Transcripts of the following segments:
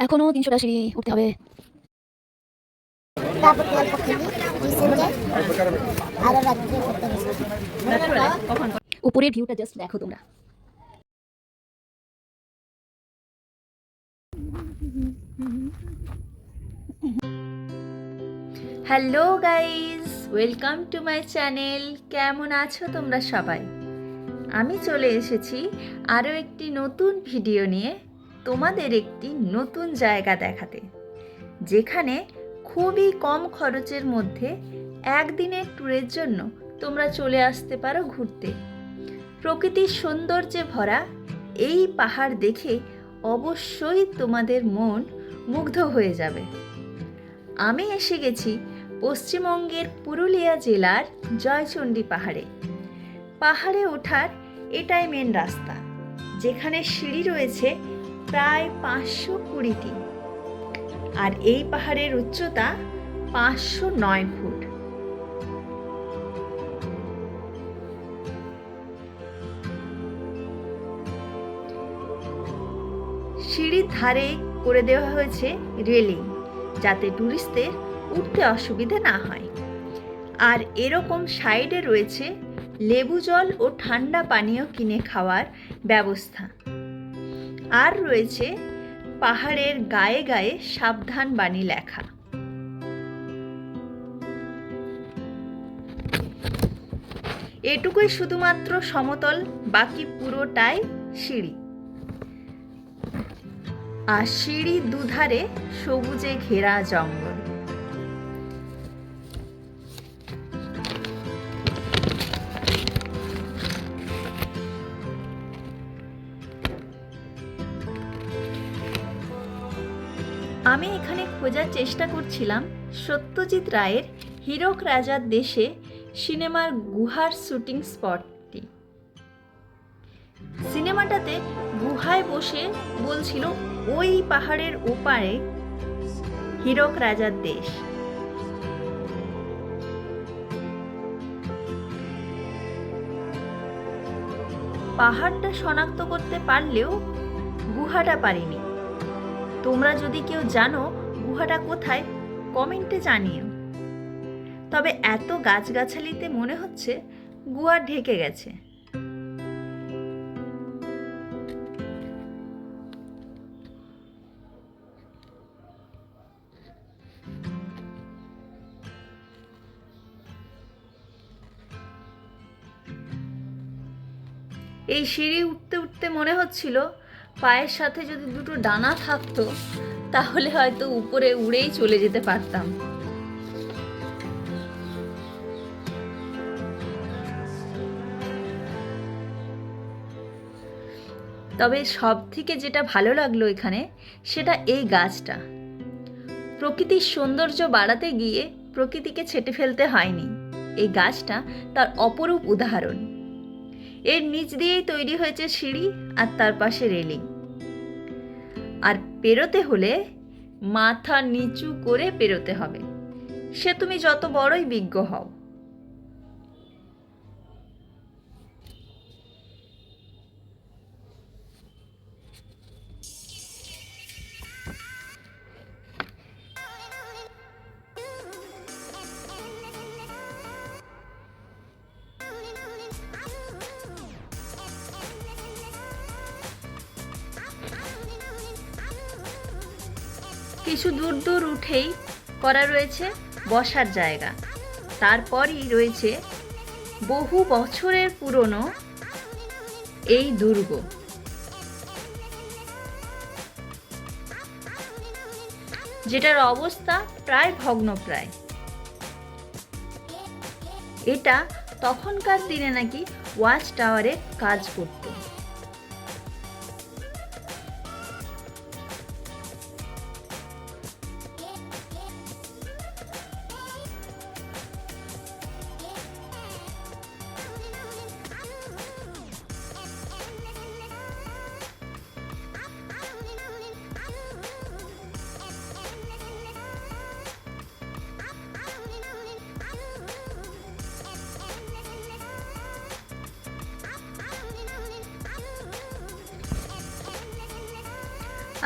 এখনো 300টা সিঁড়ি উঠতে হবে। উপরের ভিউটা জাস্ট দেখো তোমরা। Hello guys, welcome to my channel. কেমন আছো তোমরা সবাই? আমি চলে এসেছি আরও একটি নতুন ভিডিও নিয়ে, তোমাদের একটি নতুন জায়গা দেখাতে, যেখানে খুবই কম খরচের মধ্যে একদিনের ট্যুরের জন্য তোমরা চলে আসতে পারো ঘুরতে। প্রকৃতির সৌন্দর্যে ভরা এই পাহাড় দেখে অবশ্যই তোমাদের মন মুগ্ধ হয়ে যাবে। আমি এসে গেছি পশ্চিমবঙ্গের পুরুলিয়া জেলার জয়চণ্ডী পাহাড়ে। পাহাড়ে ওঠার এটাই মেন রাস্তা, যেখানে সিঁড়ি রয়েছে প্রায় 520টি, আর এই পাহাড়ের উচ্চতা 509 ফুট। সিঁড়ির ধারে করে দেওয়া হয়েছে রেলিং, যাতে টুরিস্টদের উঠতে অসুবিধা না হয়। আর এরকম সাইডে রয়েছে লেবু জল ও ঠান্ডা পানীয় কিনে খাওয়ার ব্যবস্থা। আর রয়েছে পাহাড়ের গায়ে গায়ে সাবধান বাণী লেখা। এটুকুই শুধুমাত্র সমতল, বাকি পুরোটাই সিঁড়ি। আর সিঁড়ির দুধারে সবুজে ঘেরা জঙ্গল। আমি এখানে খোঁজার চেষ্টা করছিলাম সত্যজিৎ রায়ের হীরক রাজার দেশে সিনেমার গুহার শুটিং স্পটটি। সিনেমাটাতে গুহায় বসে বলছিল ওই পাহাড়ের ওপারে হীরক রাজার দেশ। পাহাড়টা শনাক্ত করতে পারলেও গুহাটা পারিনি। তোমরা যদি কেউ জানো গুহাটা কোথায়, কমেন্টে জানিও। তবে এত গাছগাছালিতে মনে হচ্ছে গুহা ঢেকে গেছে। এই সিঁড়ি উঠতে উঠতে মনে হচ্ছিল পায়ের সাথে যদি দুটো ডানা থাকতো তাহলে হয়তো উপরে উড়েই চলে যেতে পারতাম। তবে সব থেকে যেটা ভালো লাগলো এখানে, সেটা এই গাছটা। প্রকৃতির সৌন্দর্য বাড়াতে গিয়ে প্রকৃতিকে ছেঁটে ফেলতে হয়নি। এই গাছটা তার অপরূপ উদাহরণ। এর নিচ দিয়েই তৈরি হয়েছে সিঁড়ি, আর তার পাশে রেলিং। আর পেরোতে হলে মাথা নিচু করে পেরোতে হবে, সে তুমি যত বড়ই বিজ্ঞ হও। কিছু দূর দূর উঠেই করা রয়েছে বসার জায়গা। তারপরই রয়েছে বহু বছরের পুরনো এই দুর্গ, যেটার অবস্থা প্রায় ভগ্নপ্রায়। এটা তখনকার দিনে নাকি ওয়াচ টাওয়ারে কাজ করত।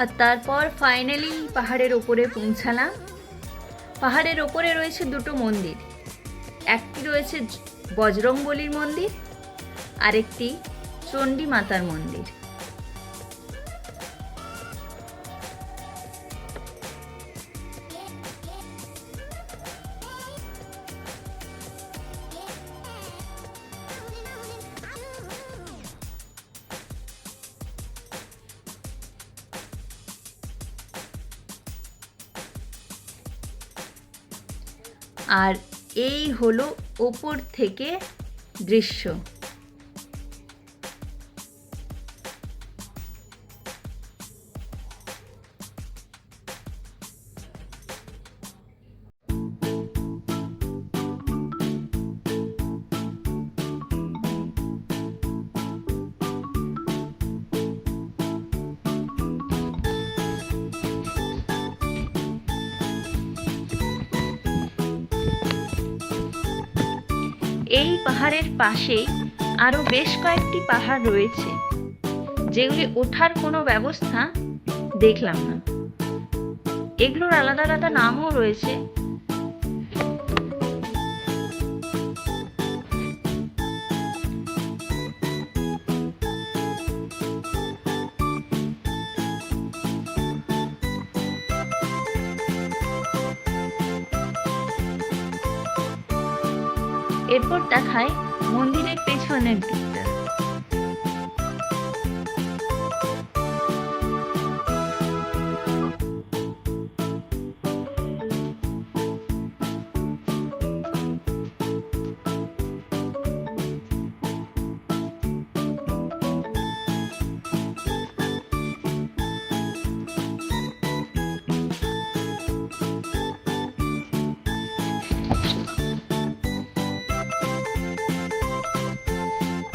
আর তারপর ফাইনালি পাহাড়ের ওপরে পৌঁছালাম। পাহাড়ের ওপরে রয়েছে দুটো মন্দির, একটি রয়েছে বজরংবলীর মন্দির, আরেকটি চণ্ডী মাতার মন্দির। আর এই হলো ওপর থেকে দৃশ্য। এই পাহাড়ের পাশেই আরো বেশ কয়েকটি পাহাড় রয়েছে, যেগুলি ওঠার কোনো ব্যবস্থা দেখলাম না। এগুলোর আলাদা আলাদা নামও রয়েছে। এরপর দেখায় মন্দিরের পেছনের দিকটা।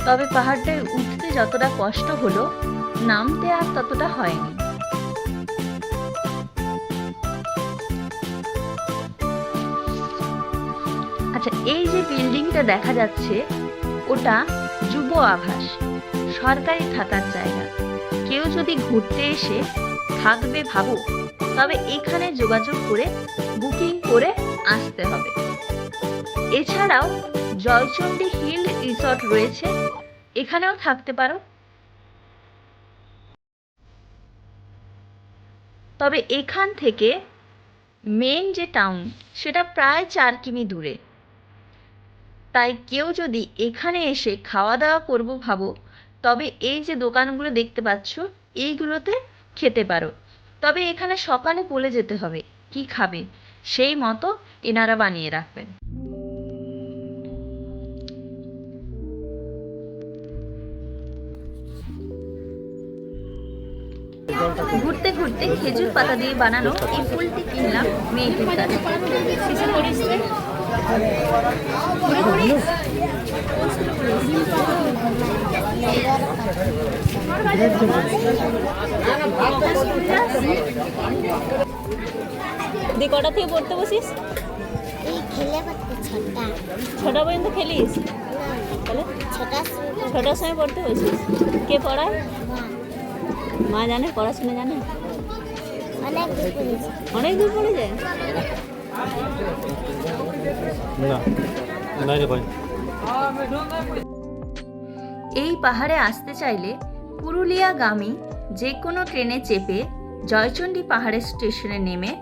তবে পাহাড়টায় উঠতে যতটা কষ্ট হলো, নামতে আর ততটা হয়নি। আচ্ছা, এই যে বিল্ডিংটা দেখা যাচ্ছে, ওটা যুব আবাস, সরকারি থাকার জায়গা। কেউ যদি ঘুরতে এসে থাকবে ভাবো, তবে এখানে যোগাযোগ করে বুকিং করে আসতে হবে। এছাড়াও জয়চণ্ডী হিল রিসর্ট রয়েছে, এখানেও থাকতে পারো। তবে এখান থেকে মেন যে টাউন, সেটা প্রায় 4 কিমি দূরে। তাই কেউ যদি এখানে এসে খাওয়া দাওয়া করবো ভাবো, তবে এই যে দোকানগুলো দেখতে পাচ্ছ, এইগুলোতে খেতে পারো। তবে এখানে সকালে বলে যেতে হবে কি খাবে, সেই মতো এনারা বানিয়ে রাখবেন। ঘুরতে ঘুরতে খেজুর পাতা দিয়ে বানানো এই ফুলটি কিনলাম মেয়েটির কাছে। দিয়ে কটা থেকে পড়তে বসিস? ছটা পর্যন্ত খেলিস? তাহলে ছটার সময় পড়তে বসিস? কে পড়ায়? মা জানে? পড়াশোনা জানে? অনেক দূর পড়ে যায়? এই পাহাড়ে আসতে চাইলে পুরুলিয়াগামী যে কোনো ট্রেনে চেপে জয়চণ্ডী পাহাড়ের স্টেশনে নেমে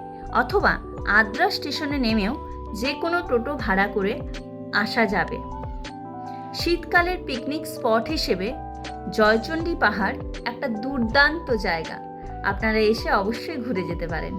অথবা আদ্রা স্টেশনে নেমেও যে কোনো টোটো ভাড়া করে আসা যাবে। শীতকালের পিকনিক স্পট হিসেবে জয়চণ্ডী পাহাড় একটা দুর্দান্ত জায়গা, আপনারা এসে অবশ্যই ঘুরে যেতে পারেন।